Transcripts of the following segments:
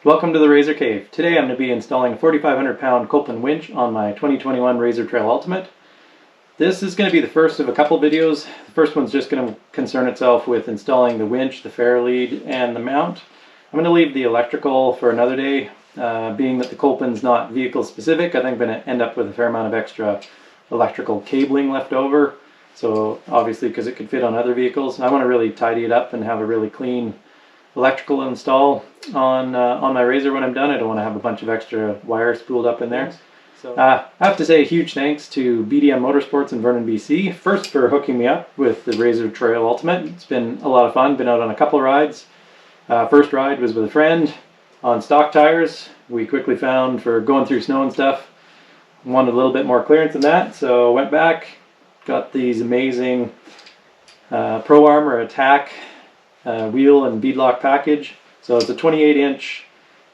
Welcome to the Razor Cave. Today I'm going to be installing a 4,500 pound Copeland winch on my 2021 Razor Trail Ultimate. This is going to be the first of a couple videos. The first one's just going to concern itself with installing the winch, the ferro lead, and the mount. I'm going to leave the electrical for another day. Being that the Copeland's not vehicle specific, I think I'm going to end up with a fair amount of extra electrical cabling left over. So obviously, because it could fit on other vehicles, I want to really tidy it up and have a really clean electrical install on my Razor when I'm done. I don't want to have a bunch of extra wires spooled up in there. So I have to say a huge thanks to BDM Motorsports in Vernon, BC. First for hooking me up with the Razor Trail Ultimate. It's been a lot of fun. Been out on a couple of rides. First ride was with a friend on stock tires. We quickly found for going through snow and stuff, wanted a little bit more clearance than that, so went back, got these amazing Pro Armor Attack wheel and beadlock package. So it's a 28-inch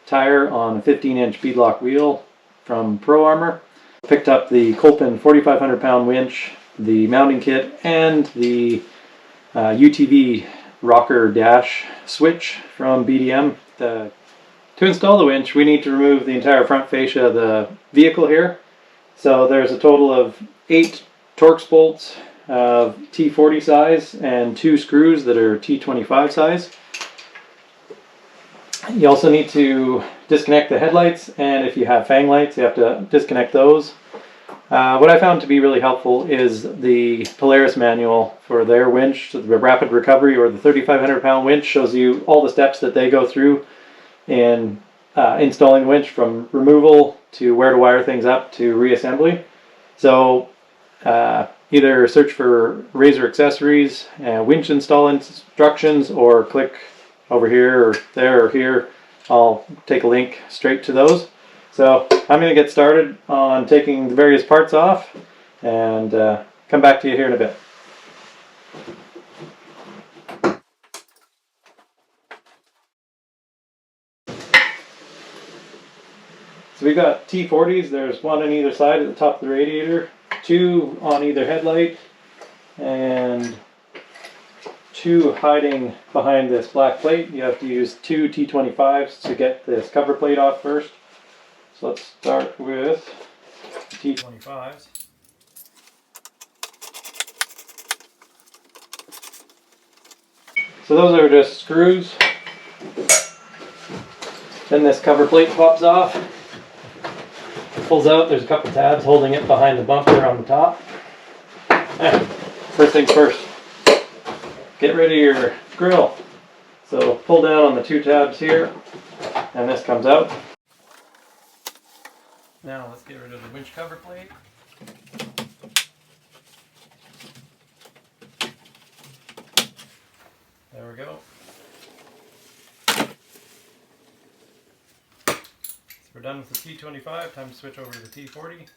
tire on a 15-inch beadlock wheel from Pro Armor. Picked up the Copeland 4,500 pound winch, the mounting kit, and the UTV rocker dash switch from BDM. To install the winch, we need to remove the entire front fascia of the vehicle here. So there's a total of 8 Torx bolts of T40 size and 2 screws that are T25 size. You also need to disconnect the headlights, and if you have fang lights, you have to disconnect those. What I found to be really helpful is the Polaris manual for their winch. So the Rapid Recovery, or the 3,500 pound winch, shows you all the steps that they go through in installing the winch, from removal to where to wire things up to reassembly. So either search for Razor accessories, winch install instructions, or click over here or there or here. I'll take a link straight to those. So I'm going to get started on taking the various parts off and come back to you here in a bit. So we've got T40s. There's one on either side at the top of the radiator, 2 on either headlight, and 2 hiding behind this black plate. You have to use 2 T25s to get this cover plate off first. So let's start with T25s. So those are just screws. Then this cover plate pops off. Pulls out. There's a couple tabs holding it behind the bumper on the top. First things first, get rid of your grill. So pull down on the 2 tabs here, and this comes out. Now let's get rid of the winch cover plate. There we go. We're done with the T25, time to switch over to the T40.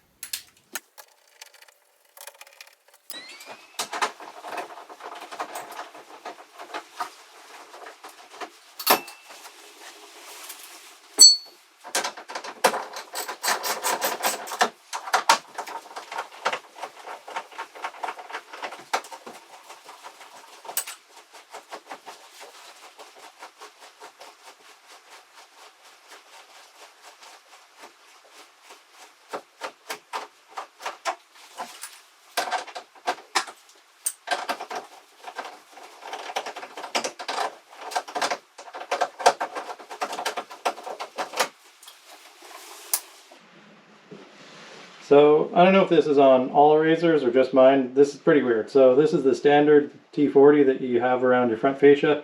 So I don't know if this is on all Razors or just mine. This is pretty weird. So this is the standard T40 that you have around your front fascia,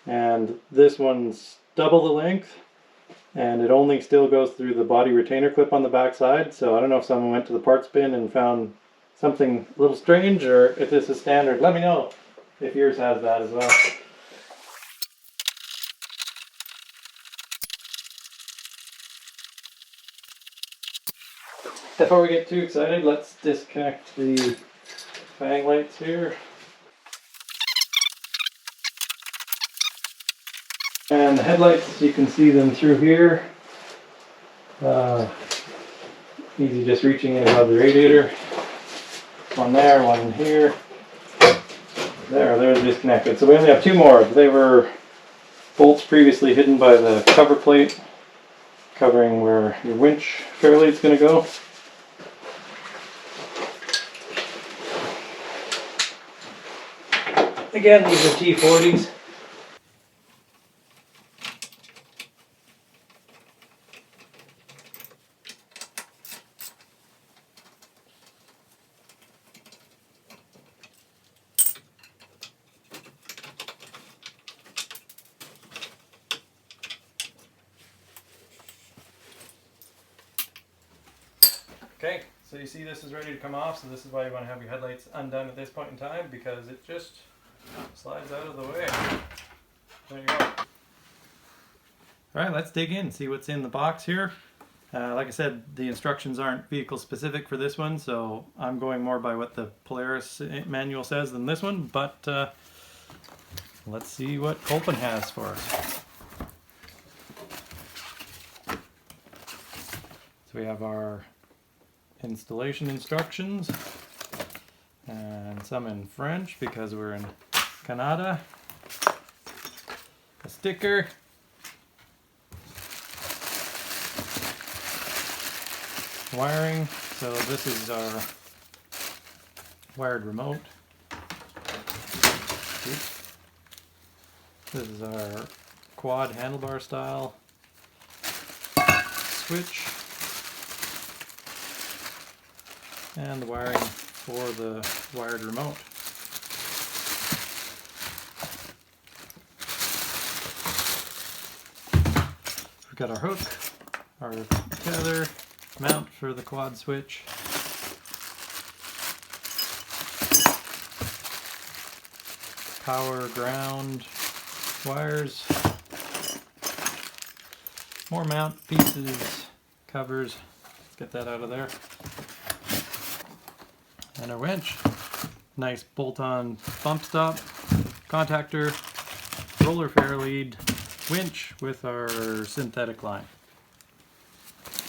and this one's double the length, and it only still goes through the body retainer clip on the back side. So I don't know if someone went to the parts bin and found something a little strange, or if this is standard. Let me know if yours has that as well. Before we get too excited, let's disconnect the fang lights here. And the headlights, you can see them through here. Easy just reaching in above the radiator. One there, one here. They're disconnected. So we only have 2 more. They were bolts previously hidden by the cover plate covering where your winch fairlead is going to go. Again, these are T40s. Okay, so you see this is ready to come off, so this is why you want to have your headlights undone at this point in time, because it just slides out of the way. There you go. Alright, let's dig in, see what's in the box here. Like I said, the instructions aren't vehicle specific for this one, so I'm going more by what the Polaris manual says than this one, but let's see what Kolpin has for us. So we have our installation instructions and some in French because we're in Canada, a sticker, wiring. So this is our wired remote. Oops. This is our quad handlebar style switch. And the wiring for the wired remote. We've got our hook, our tether, mount for the quad switch, power ground wires, more mount pieces, covers, let's get that out of there. And our winch, nice bolt-on bump stop, contactor, roller fairlead, winch with our synthetic line.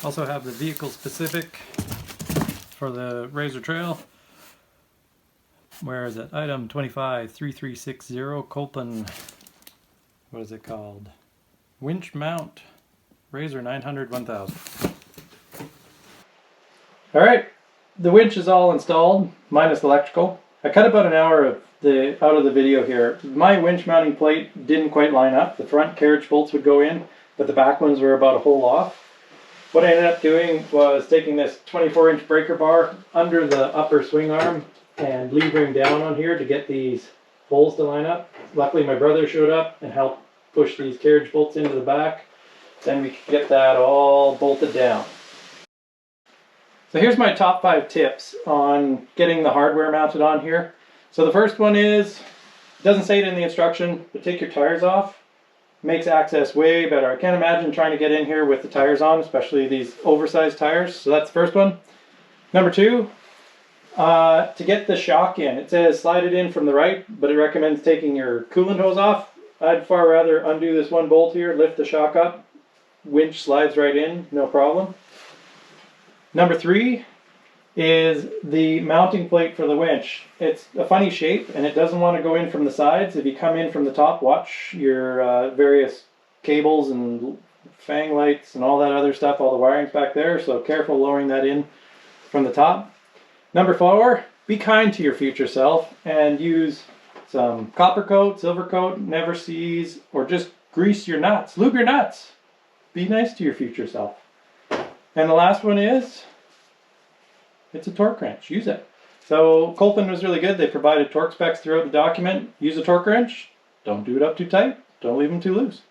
Also have the vehicle specific for the Razor Trail. Where is it? Item 253360 Kolpin, what is it called? Winch mount, Razor 900 1000. Alright. The winch is all installed, minus electrical. I cut about an hour out of the video here. My winch mounting plate didn't quite line up. The front carriage bolts would go in, but the back ones were about a hole off. What I ended up doing was taking this 24-inch breaker bar under the upper swing arm and levering down on here to get these holes to line up. Luckily my brother showed up and helped push these carriage bolts into the back. Then we could get that all bolted down. So here's my top 5 tips on getting the hardware mounted on here. So the first one is, it doesn't say it in the instruction, but take your tires off. Makes access way better. I can't imagine trying to get in here with the tires on, especially these oversized tires. So that's the first one. Number 2, to get the shock in. It says slide it in from the right, but it recommends taking your coolant hose off. I'd far rather undo this one bolt here, lift the shock up, winch slides right in, no problem. Number 3 is the mounting plate for the winch. It's a funny shape and it doesn't want to go in from the sides. If you come in from the top, watch your various cables and fang lights and all that other stuff, all the wiring's back there, so careful lowering that in from the top. Number 4, be kind to your future self and use some copper coat, silver coat, never seize, or just grease your nuts, lube your nuts. Be nice to your future self. And the last one is, it's a torque wrench. Use it. So Kolpin was really good. They provided torque specs throughout the document. Use a torque wrench. Don't do it up too tight. Don't leave them too loose.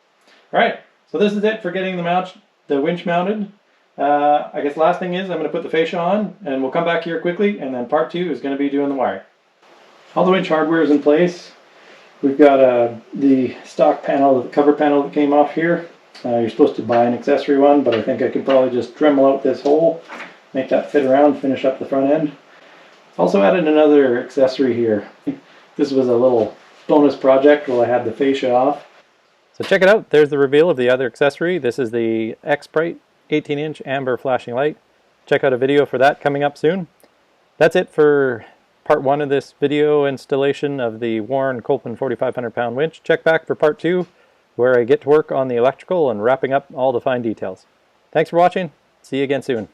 All right. So this is it for getting the winch mounted. I guess last thing is I'm going to put the fascia on, and we'll come back here quickly, and then part 2 is going to be doing the wiring. All the winch hardware is in place. We've got the stock panel, the cover panel that came off here. You're supposed to buy an accessory one, but I think I could probably just Dremel out this hole, make that fit around, finish up the front end. Also added another accessory here. This was a little bonus project while I had the fascia off. So check it out, there's the reveal of the other accessory. This is the X-Brite 18-inch amber flashing light. Check out a video for that coming up soon. That's it for part 1 of this video installation of the Warn Kolpin 4,500 pound winch. Check back for part 2. where I get to work on the electrical and wrapping up all the fine details. Thanks for watching. See you again soon.